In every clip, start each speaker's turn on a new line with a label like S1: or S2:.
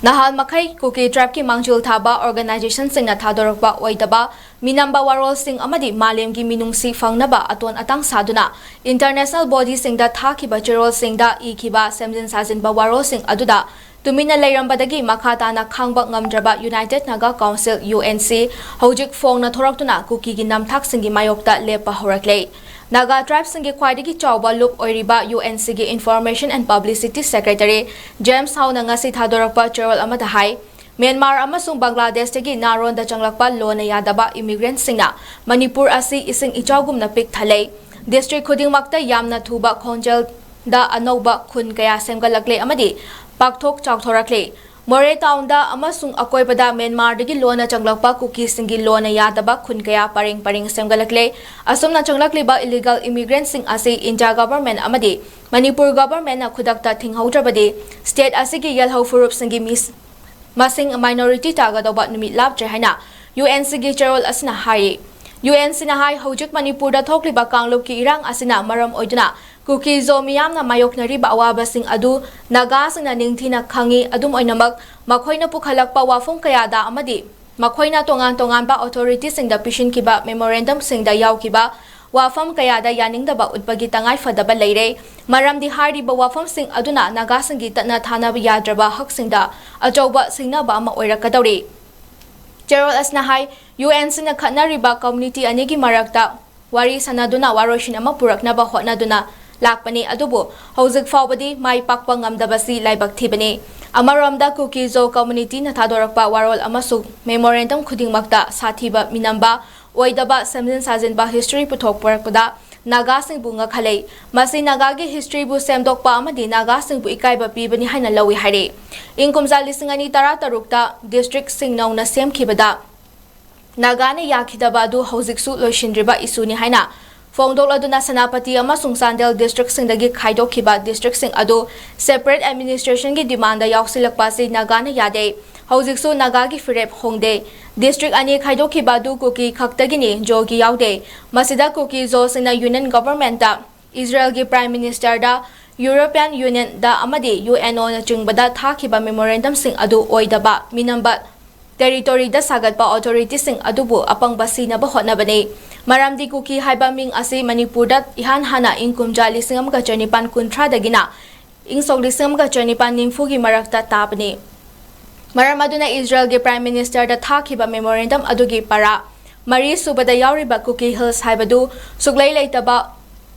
S1: Nahal makai Kuki tribe ki mangjul thaba organization singna thadorakpa oidaba meenamba warol sing amadi malemgi minungsi phangnaba aton atang saduna international body singda thakiba cherol singda ikiba semjin sajinba warol sing aduda tumina leirambadagi makhatana khangba ngamdraba United Naga Council UNC hojik phongna thoraktuna Kuki gi namthak singi mayokta lepa horakle Naga tribe singi khwaidagi chawba loop oiriba UNC gi Information and Publicity Secretary James Hauna ngasi thadorakpa cherol amada hai Myanmar amasung Bangladesh tagi naron da changlakpa lona yadaba immigrant singna Manipur asi ising ichawgumna pik thalei district khudingmakta yamna thuba khonjel da anoba khun kaya semgalakle amadi pakthok chawthorakle More town da amasung akoibada Myanmar dagi lona changlakpa Kuki singi lona yadaba khun kaya paring semgalakle asumna changlakle ba illegal immigrant sing asi India government amadi Manipur government na khudakta thinghaudrabadi state asigi yelhau furup singi masing minority taga doba numit labtre haina UNC gi cherol asina hai UNC na hai hojik Manipur da thokliba kanglup ki irang asina maram oiduna Kuki zo miyamna mayoknari ba awaba sing adu naga singna ningthina khangi adum oinamak makhoina pukhalakpa wafung kaya da amadi makhoina tongan ba authority singda pishin kiba memorandum singda yaukiba wafam kaya da yaning da ba utbagi tangai fadaba leire maram di hari ba wafam sing aduna naga singi tatna thana ba yadraba hak singda ajoba singna ba ma oirakadori Gerald asna hai UNC na khatnari ba community anigi marakta wari sanaduna waroshin ama purakna ba hotnaduna lakpani adubo hojik fawbadi mai pakpa ngamdabasi laibak thibani amaramda Kuki zo community na thadorakpa warol amasuk memorandum khudingmakta sathiba minamba oidaba semjin sajinba history puthok parakda naga sing bunga khalei masi naga gi history bu semdokpa amadi naga sing bu ikaiba pibani haina lawi haire ingkumja lisingani tara tarukta district sing nauna semkhibada naga ne yakhidaba du hojiksu loishindriba isuni haina Fongdol aduna Sanapati amasung Sandel district singdagi khaidokiba district sing adu separate administration gi demand yausilakpa si nagana yade hojiksu naga gi firep hongde district ani khaidokiba du Kuki khaktagini jogi yaude masida Kuki zo sina union government da Israel gi prime minister da European Union da amadi UNO na chingbada thakiba memorandum sing adu oidaba minamba territory da sagatpa authority sing adubu apangbasi na ba hotnabani Maramdi Kuki haiba ming asi Manipur dat ihan hana ingkumja lisingam ka chanipan kuntra dagina ingsog lisingam ka chanipan nimfugi marakta tapni Maramaduna Israel ge Prime Minister da thakiba memorandum adugi para Mari subada yauriba Kuki Hills haibadu suglai leitaba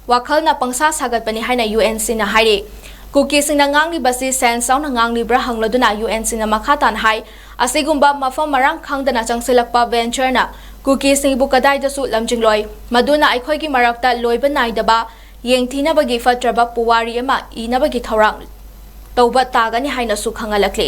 S1: wakhal na pangsa sagatpani haina UNC na haire Kuki singna ngangli basi sen sauna ngangli bra hangladuna UNC na makhatan hai asigumba mafam marang khangdana changsilakpa venture na Kuki singbu kadai da su lamjingloi maduna aikhoi gi marakta loiba naidaba yengthina bagi fatraba puwari ama inabagi thorang tauba tagani haina su khangalakle